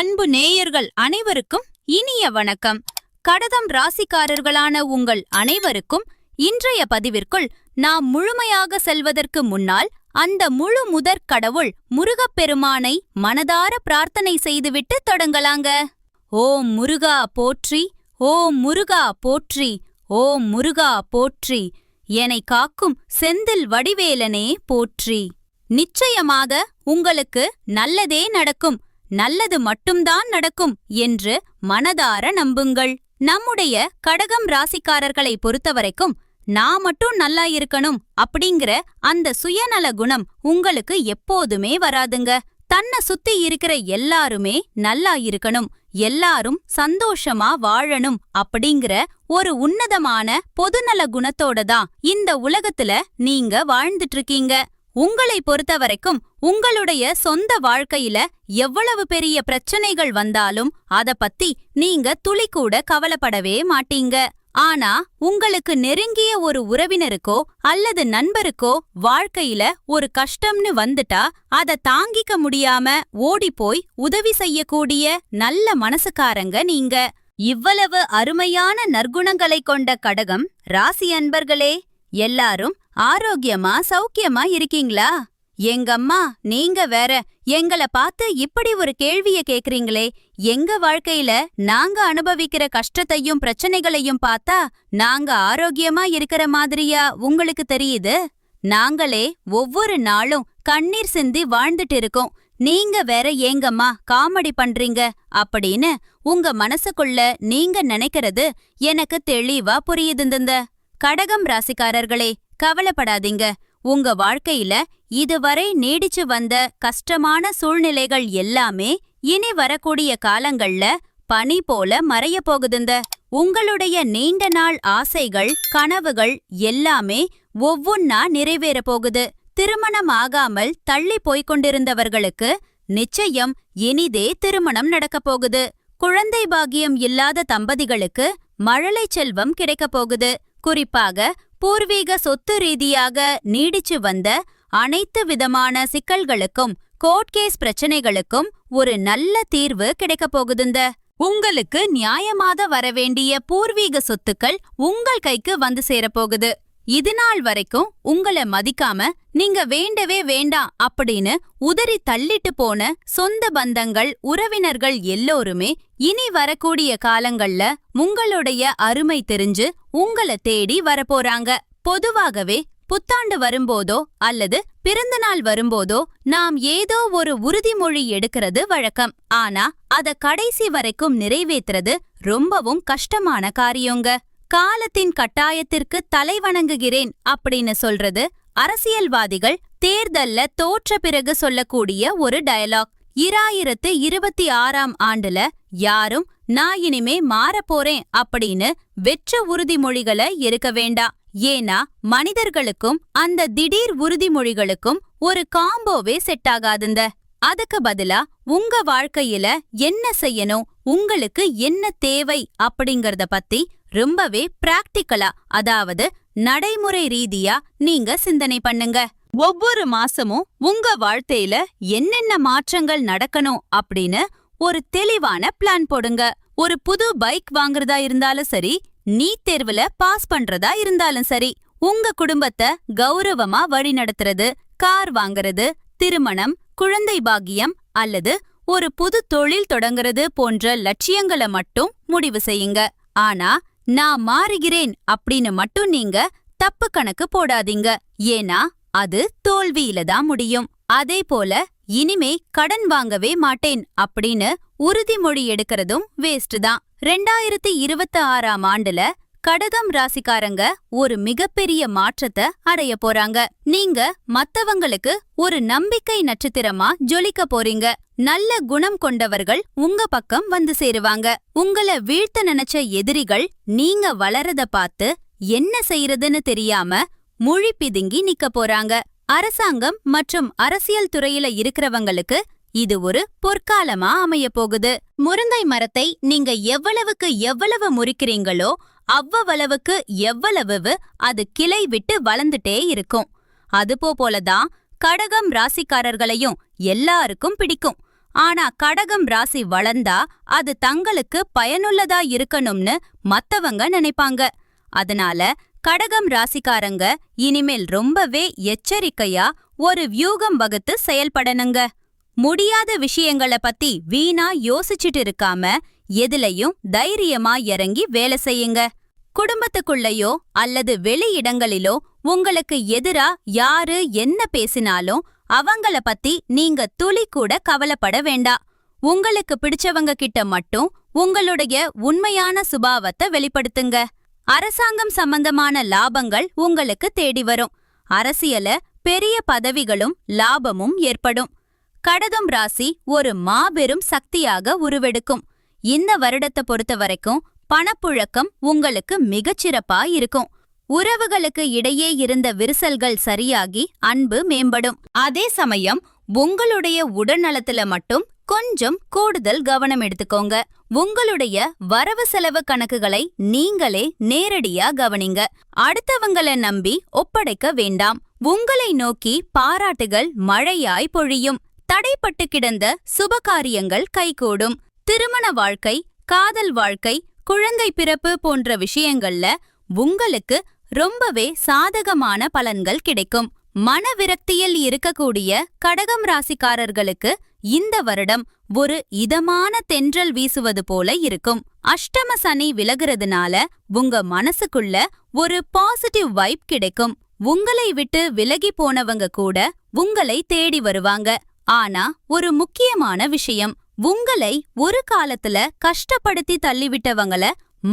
அன்பு நேயர்கள் அனைவருக்கும் இனிய வணக்கம். கடகம் ராசிக்காரர்களான உங்கள் அனைவருக்கும் இன்றைய பதிவிற்குள் நாம் முழுமையாக செல்வதற்கு முன்னால் அந்த முழு முதற் கடவுள் முருகப்பெருமானை மனதார பிரார்த்தனை செய்துவிட்டு தொடங்கலாங்க. ஓம் முருகா போற்றி, ஓம் முருகா போற்றி, ஓம் முருகா போற்றி, என்னை காக்கும் செந்தில் வடிவேலனே போற்றி. நிச்சயமாக உங்களுக்கு நல்லதே நடக்கும், நல்லது மட்டும்தான் நடக்கும் என்று மனதார நம்புங்கள். நம்முடைய கடகம் ராசிக்காரர்களை பொறுத்தவரைக்கும் நான் மட்டும் நல்லா இருக்கணும் அப்படிங்கிற அந்த சுயநல குணம் உங்களுக்கு எப்போதுமே வராதுங்க. தன்னை சுத்தி இருக்கிற எல்லாருமே நல்லா இருக்கணும், எல்லாரும் சந்தோஷமா வாழணும் அப்படிங்கிற ஒரு உன்னதமான பொதுநல குணத்தோட தான் இந்த உலகத்துல நீங்க வாழ்ந்துட்டு இருக்கீங்க. உங்களை பொறுத்தவரைக்கும் உங்களுடைய சொந்த வாழ்க்கையில எவ்வளவு பெரிய பிரச்சனைகள் வந்தாலும் அத பத்தி நீங்க துளி கூட கவலைப்படவே மாட்டீங்க. ஆனா உங்களுக்கு நெருங்கிய ஒரு உறவினருக்கோ அல்லது நண்பருக்கோ வாழ்க்கையில ஒரு கஷ்டம்னு வந்துட்டா அத தாங்கிக்க முடியாம ஓடிப்போய் உதவி செய்யக்கூடிய நல்ல மனசுக்காரங்க நீங்க. இவ்வளவு அருமையான நற்குணங்களை கொண்ட கடகம் ராசி அன்பர்களே, எல்லாரும் ஆரோக்கியமா சௌக்கியமா இருக்கீங்களா? எங்கம்மா நீங்க வேற எங்கள பார்த்து இப்படி ஒரு கேள்விய கேக்குறீங்களே. எங்க வாழ்க்கையில நாங்க அனுபவிக்கிற கஷ்டத்தையும் பிரச்சனைகளையும் பார்த்தா நாங்க ஆரோக்கியமா இருக்கிற மாதிரியா உங்களுக்கு தெரியுது? நாங்களே ஒவ்வொரு நாளும் கண்ணீர் சிந்தி வாழ்ந்துட்டு இருக்கோம். நீங்க வேற ஏங்கம்மா காமெடி பண்றீங்க அப்படின்னு உங்க மனசுக்குள்ள நீங்க நினைக்கிறது எனக்கு தெளிவா புரியுதுங்க. கடகம் ராசிக்காரர்களே, கவலைப்படாதீங்க. உங்க வாழ்க்கையில இதுவரை நீடிச்சு வந்த கஷ்டமான சூழ்நிலைகள் எல்லாமே இனி வரக்கூடிய காலங்கள்ல பனி போல மறைய போகுதுங்க. உங்களுடைய நீண்ட நாள் ஆசைகள் கனவுகள் எல்லாமே ஒவ்வொன்னா நிறைவேற போகுது. திருமணம் ஆகாமல் தள்ளி போய்கொண்டிருந்தவர்களுக்கு நிச்சயம் இனிதே திருமணம் நடக்கப் போகுது. குழந்தை பாக்கியம் இல்லாத தம்பதிகளுக்கு மழலை செல்வம் கிடைக்கப் போகுது. குறிப்பாக பூர்வீக சொத்து ரீதியாக நீடிச்சு வந்த அனைத்து விதமான சிக்கல்களுக்கும் கோர்ட் கேஸ் பிரச்சனைகளுக்கும் ஒரு நல்ல தீர்வு கிடைக்கப் போகுதுங்க. உங்களுக்கு நியாயமாக வரவேண்டிய பூர்வீக சொத்துக்கள் உங்கள் கைக்கு வந்து சேரப்போகுது. இதுநாள் வரைக்கும் உங்களை மதிக்காம நீங்க வேண்டவே வேண்டாம் அப்படின்னு உதறி தள்ளிட்டு போன சொந்த பந்தங்கள் உறவினர்கள் எல்லோருமே இனி வரக்கூடிய காலங்கள்ல உங்களுடைய அருமை தெரிஞ்சு உங்களை தேடி வரப்போறாங்க. பொதுவாகவே புத்தாண்டு வரும்போதோ அல்லது பிறந்தநாள் வரும்போதோ நாம் ஏதோ ஒரு உறுதிமொழி எடுக்கிறது வழக்கம். ஆனா அத கடைசி வரைக்கும் நிறைவேற்றுறது ரொம்பவும் கஷ்டமான காரியங்க. காலத்தின் கட்டாயத்திற்கு தலை வணங்குகிறேன் அப்படின்னு சொல்றது அரசியல்வாதிகள் தேர்தல்ல தோற்ற பிறகு சொல்லக்கூடிய ஒரு டயலாக். 2026ஆம் ஆண்டுல யாரும் நான் இனிமே மாறப்போறேன் அப்படின்னு வெற்ற உறுதிமொழிகளை எடுக்க வேண்டாம். ஏன்னா மனிதர்களுக்கும் அந்த திடீர் உறுதிமொழிகளுக்கும் ஒரு காம்போவே செட் ஆகாதுங்க. அதுக்கு பதிலா உங்க வாழ்க்கையில என்ன செய்யணும், உங்களுக்கு என்ன தேவை அப்படிங்கறத பத்தி ரொம்பவே பிராக்டிக்கலா, அதாவது நடைமுறை ரீதியா நீங்க சிந்தனை பண்ணுங்க. ஒவ்வொரு மாசமும் உங்க வாழ்க்கையில என்னென்ன மாற்றங்கள் நடக்கணும் அப்படின்னு ஒரு தெளிவான பிளான் போடுங்க. ஒரு புது பைக் வாங்குறதா இருந்தாலும் சரி, நீட் தேர்வுல பாஸ் பண்றதா இருந்தாலும் சரி, உங்க குடும்பத்தை கௌரவமா வழி நடத்துறது, கார் வாங்குறது, திருமணம், குழந்தை பாக்கியம் அல்லது ஒரு புது தொழில் தொடங்குறது போன்ற லட்சியங்களை மட்டும் முடிவு செய்யுங்க. ஆனா நான் மாறுகிறேன் அப்படின்னு மட்டும் நீங்க தப்பு கணக்கு போடாதீங்க. ஏன்னா அது தோல்வியில தான் முடியும். அதே போல இனிமே கடன் வாங்கவே மாட்டேன் அப்படின்னு உறுதிமொழி எடுக்கிறதும் வேஸ்ட் தான். 2026ஆம் ஆண்டுல கடகம் ராசிக்காரங்க ஒரு மிகப்பெரிய மாற்றத்தை அடைய போறாங்க. நீங்க மத்தவங்களுக்கு ஒரு நம்பிக்கை நட்சத்திரமா ஜொலிக்க போறீங்க. நல்ல குணம் கொண்டவர்கள் உங்க பக்கம் வந்து சேருவாங்க. உங்களை வீழ்த்த நினைச்ச எதிரிகள் நீங்க வளரத பார்த்து என்ன செய்யறதுன்னு தெரியாம முழி பிதுங்கி நிக்க போறாங்க. அரசாங்கம் மற்றும் அரசியல் துறையில இருக்கிறவங்களுக்கு இது ஒரு பொற்காலமா அமைய போகுது. முருங்கை மரத்தை நீங்க எவ்வளவுக்கு எவ்வளவு முறிக்கிறீங்களோ அவ்வளவுக்கு எவ்வளவு அது கிளை விட்டு வளர்ந்துட்டே இருக்கும். அதுபோலதான் கடகம் ராசிக்காரர்களையும் எல்லாருக்கும் பிடிக்கும். ஆனா கடகம் ராசி வளர்ந்தா அது தங்களுக்கு பயனுள்ளதா இருக்கணும்னு மத்தவங்க நினைப்பாங்க. அதனால கடகம் ராசிக்காரங்க இனிமேல் ரொம்பவே எச்சரிக்கையா ஒரு வியூகம் வகுத்து செயல்படணுங்க. முடியாத விஷயங்கள பத்தி வீணா யோசிச்சுட்டு இருக்காம எதுலயும் தைரியமா இறங்கி வேலை செய்யுங்க. குடும்பத்துக்குள்ளயோ அல்லது வெளியிடங்களிலோ உங்களுக்கு எதிரா யாரு என்ன பேசினாலும் அவங்கள பத்தி நீங்க துளி கூட கவலைப்பட வேண்டாம். உங்களுக்கு பிடிச்சவங்க கிட்ட மட்டும் உங்களுடைய உண்மையான சுபாவத்தை வெளிப்படுத்துங்க. அரசாங்கம் சம்பந்தமான லாபங்கள் உங்களுக்கு தேடி வரும். அரசியல பெரிய பதவிகளும் லாபமும் ஏற்படும். கடகம் ராசி ஒரு மாபெரும் சக்தியாக உருவெடுக்கும். இந்த வருடத்தை பொறுத்த வரைக்கும் பணப்புழக்கம் உங்களுக்கு மிகச்சிறப்பா இருக்கும். உறவுகளுக்கு இடையே இருந்த விரிசல்கள் சரியாகி அன்பு மேம்படும். அதே சமயம் உங்களுடைய உடல்நலத்துல மட்டும் கொஞ்சம் கூடுதல் கவனம் எடுத்துக்கோங்க. உங்களுடைய வரவு செலவு கணக்குகளை நீங்களே நேரடியா கவனிங்க. அடுத்தவங்கள நம்பி ஒப்படைக்க வேண்டாம். உங்களை நோக்கி பாராட்டுகள் மழையாய் பொழியும். தடைப்பட்டு கிடந்த சுபகாரியங்கள் கைகூடும். திருமண வாழ்க்கை, காதல் வாழ்க்கை, குழந்தை பிறப்பு போன்ற விஷயங்கள்ல உங்களுக்கு ரொம்பவே சாதகமான பலன்கள் கிடைக்கும். மனவிரக்தியில் இருக்கக்கூடிய கடகம் ராசிக்காரர்களுக்கு இந்த வருடம் ஒரு இதமான தென்றல் வீசுவது போல இருக்கும். அஷ்டம சனி விலகுறதுனால உங்க மனசுக்குள்ள ஒரு பாசிட்டிவ் வைப் கிடைக்கும். உங்களை விட்டு விலகி போனவங்க கூட உங்களை தேடி வருவாங்க. ஆனா ஒரு முக்கியமான விஷயம், உங்களை ஒரு காலத்துல கஷ்டப்படுத்தி தள்ளிவிட்டவங்கள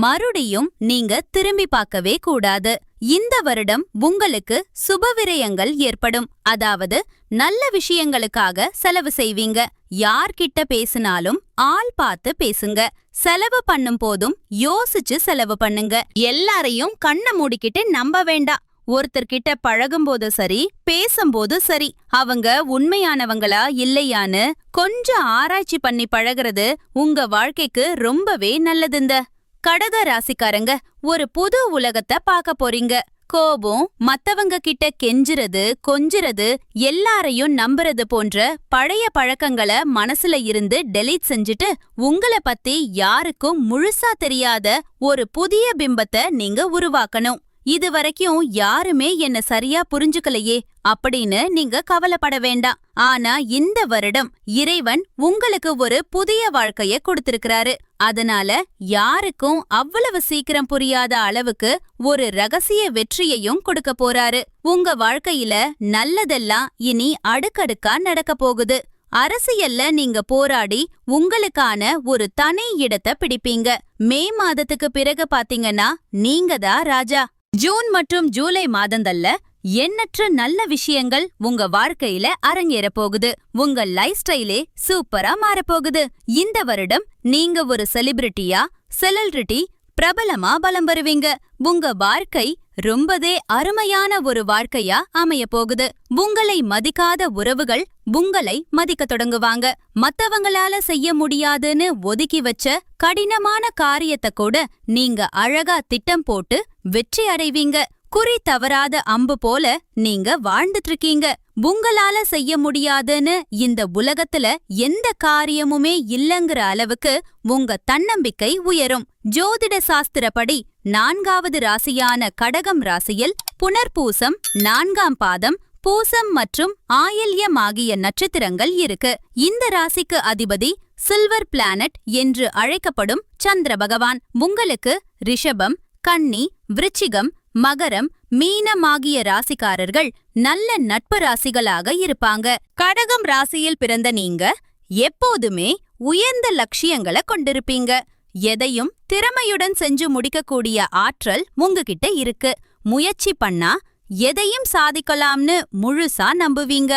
மறுபடியும் நீங்க திரும்பி பார்க்கவே கூடாது. இந்த வருடம் உங்களுக்கு சுபவிரயங்கள் ஏற்படும். அதாவது நல்ல விஷயங்களுக்காக செலவு செய்வீங்க. யார்கிட்ட பேசினாலும் ஆள் பார்த்து பேசுங்க. செலவு பண்ணும் போதும் யோசிச்சு செலவு பண்ணுங்க. எல்லாரையும் கண்ணை மூடிக்கிட்டு நம்ப வேண்டாம். ஒருத்தர்கிட்ட பழகும்போது சரி, பேசும்போது சரி, அவங்க உண்மையானவங்களா இல்லையான்னு கொஞ்சம் ஆராய்ச்சி பண்ணி பழகிறது உங்க வாழ்க்கைக்கு ரொம்பவே நல்லதுங்க. கடக ராசிக்காரங்க ஒரு புது உலகத்தை பார்க்க போறீங்க. கோபம், மத்தவங்க கிட்ட கெஞ்சுறது, கொஞ்சுறது, எல்லாரையும் நம்புறது போன்ற பழைய பழக்கங்களை மனசுல இருந்து டெலீட் செஞ்சுட்டு உங்களை பத்தி யாருக்கும் முழுசா தெரியாத ஒரு புதிய பிம்பத்தை நீங்க உருவாக்கணும். இதுவரைக்கும் யாருமே என்ன சரியா புரிஞ்சுக்கலையே அப்படின்னு நீங்க கவலைப்பட வேண்டாம். ஆனா இந்த வருடம் இறைவன் உங்களுக்கு ஒரு புதிய வாழ்க்கைய கொடுத்திருக்கிறாரு. அதனால யாருக்கும் அவ்வளவு சீக்கிரம் புரியாத அளவுக்கு ஒரு ரகசிய வெற்றியையும் கொடுக்க போறாரு. உங்க வாழ்க்கையில நல்லதெல்லாம் இனி அடுக்கடுக்கா நடக்க போகுது. அரசியல்ல நீங்க போராடி உங்களுக்கான ஒரு தனி இடத்தை பிடிப்பீங்க. மே மாதத்துக்கு பிறகு பாத்தீங்கன்னா நீங்க தான் ராஜா. ஜூன் மற்றும் ஜூலை மாதங்கள்ல எண்ணற்ற நல்ல விஷயங்கள் உங்க வாழ்க்கையில அரங்கேற போகுது. உங்க லைஃப் ஸ்டைலே சூப்பரா மாறப்போகுது. இந்த வருடம் நீங்க ஒரு செலிபிரிட்டி பிரபலமா பலம் வருவீங்க. உங்க வாழ்க்கை ரொம்பவே அருமையான ஒரு வாழ்க்கையா அமைய போகுது. உங்களை மதிக்காத உறவுகள் உங்களை மதிக்க தொடங்குவாங்க. மத்தவங்களால செய்ய முடியாதுன்னு ஒதுக்கி வச்ச கடினமான காரியத்தை கூட நீங்க அழகா திட்டம் போட்டு வெற்றி அடைவீங்க. குறி தவறாத அம்பு போல நீங்க வாழ்ந்துட்டு இருக்கீங்க. உங்களால செய்ய முடியாதுன்னு இந்த உலகத்துல எந்த காரியமுமே இல்லங்கிற அளவுக்கு உங்க தன்னம்பிக்கை உயரும். ஜோதிட சாஸ்திரப்படி 4வது ராசியான கடகம் ராசியில் புனர்பூசம் 4ஆம் பாதம், பூசம் மற்றும் ஆயில்யம் ஆகிய நட்சத்திரங்கள் இருக்கு. இந்த ராசிக்கு அதிபதி சில்வர் பிளானட் என்று அழைக்கப்படும் சந்திர பகவான். உங்களுக்கு ரிஷபம், கன்னி, விருச்சிகம், மகரம், மீனம் ஆகிய ராசிக்காரர்கள் நல்ல நட்பு ராசிகளாக இருப்பாங்க. கடகம் ராசியில் பிறந்த நீங்க எப்போதுமே உயர்ந்த லட்சியங்களை கொண்டிருப்பீங்க. எதையும் திறமையுடன் செஞ்சு முடிக்கக்கூடிய ஆற்றல் உங்ககிட்ட இருக்கு. முயற்சி பண்ணா எதையும் சாதிக்கலாம்னு முழுசா நம்புவீங்க.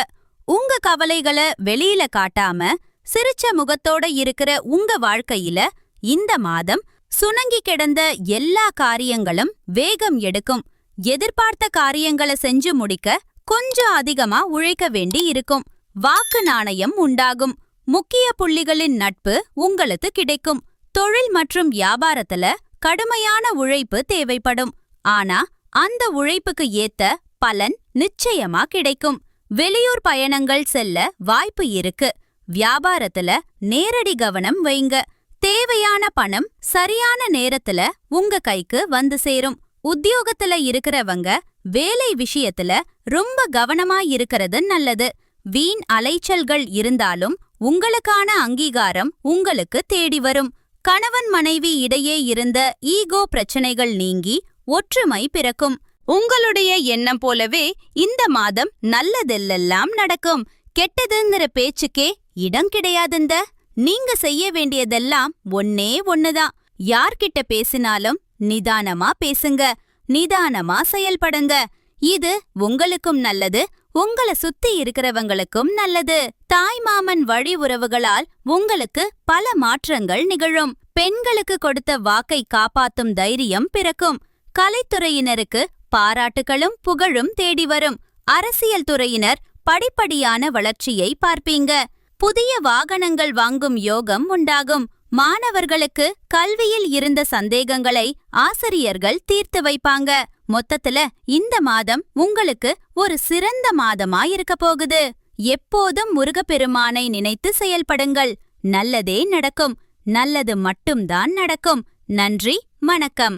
உங்க கவலைகளை வெளியில காட்டாம சிரிச்ச முகத்தோட இருக்கிற உங்க வாழ்க்கையில இந்த மாதம் சுணங்கி கிடந்த எல்லா காரியங்களும் வேகம் எடுக்கும். எதிர்பார்த்த காரியங்களை செஞ்சு முடிக்க கொஞ்சம் அதிகமா உழைக்க வேண்டி இருக்கும். வாக்கு நாணயம் உண்டாகும். முக்கிய புள்ளிகளின் நட்பு உங்களுக்கு கிடைக்கும். தொழில் மற்றும் வியாபாரத்துல கடுமையான உழைப்பு தேவைப்படும். ஆனா அந்த உழைப்புக்கு ஏத்த பலன் நிச்சயமா கிடைக்கும். வெளியூர் பயணங்கள் செல்ல வாய்ப்பு இருக்கு. வியாபாரத்துல நேரடி கவனம் வைங்க. தேவையான பணம் சரியான நேரத்துல உங்க கைக்கு வந்து சேரும். உத்தியோகத்துல இருக்கிறவங்க வேலை விஷயத்துல ரொம்ப கவனமா இருக்கிறது நல்லது. வீண் அலைச்சல்கள் இருந்தாலும் உங்களுக்கான அங்கீகாரம் உங்களுக்கு தேடி வரும். கணவன் மனைவி இடையே இருந்த ஈகோ பிரச்சனைகள் நீங்கி ஒற்றுமை பிறக்கும். உங்களுடைய எண்ணம் போலவே இந்த மாதம் நல்லதெல்லாம் நடக்கும். கெட்டதுங்கிற பேச்சுக்கே இடம் கிடையாதுந்த. நீங்க செய்ய வேண்டியதெல்லாம் ஒன்னே ஒண்ணுதான். யார்கிட்ட பேசினாலும் நிதானமா பேசுங்க, நிதானமா செயல்படுங்க. இது உங்களுக்கும் நல்லது, உங்களை சுத்தி இருக்கிறவங்களுக்கும் நல்லது. தாய் மாமன் வழி உறவுகளால் உங்களுக்கு பல மாற்றங்கள் நிகழும். பெண்களுக்கு கொடுத்த வாக்கை காப்பாத்தும் தைரியம் பிறக்கும். கலைத்துறையினருக்கு பாராட்டுகளும் புகழும் தேடி வரும். அரசியல் துறையினர் படிப்படியான வளர்ச்சியை பார்ப்பீங்க. புதிய வாகனங்கள் வாங்கும் யோகம் உண்டாகும். மாணவர்களுக்கு கல்வியில் இருந்த சந்தேகங்களை ஆசிரியர்கள் தீர்த்து வைப்பாங்க. மொத்தத்துல இந்த மாதம் உங்களுக்கு ஒரு சிறந்த மாதமா இருக்க போகுது. எப்போதும் முருகப்பெருமானை நினைத்து செயல்படுங்கள். நல்லதே நடக்கும். நல்லது மட்டும்தான் நடக்கும். நன்றி, வணக்கம்.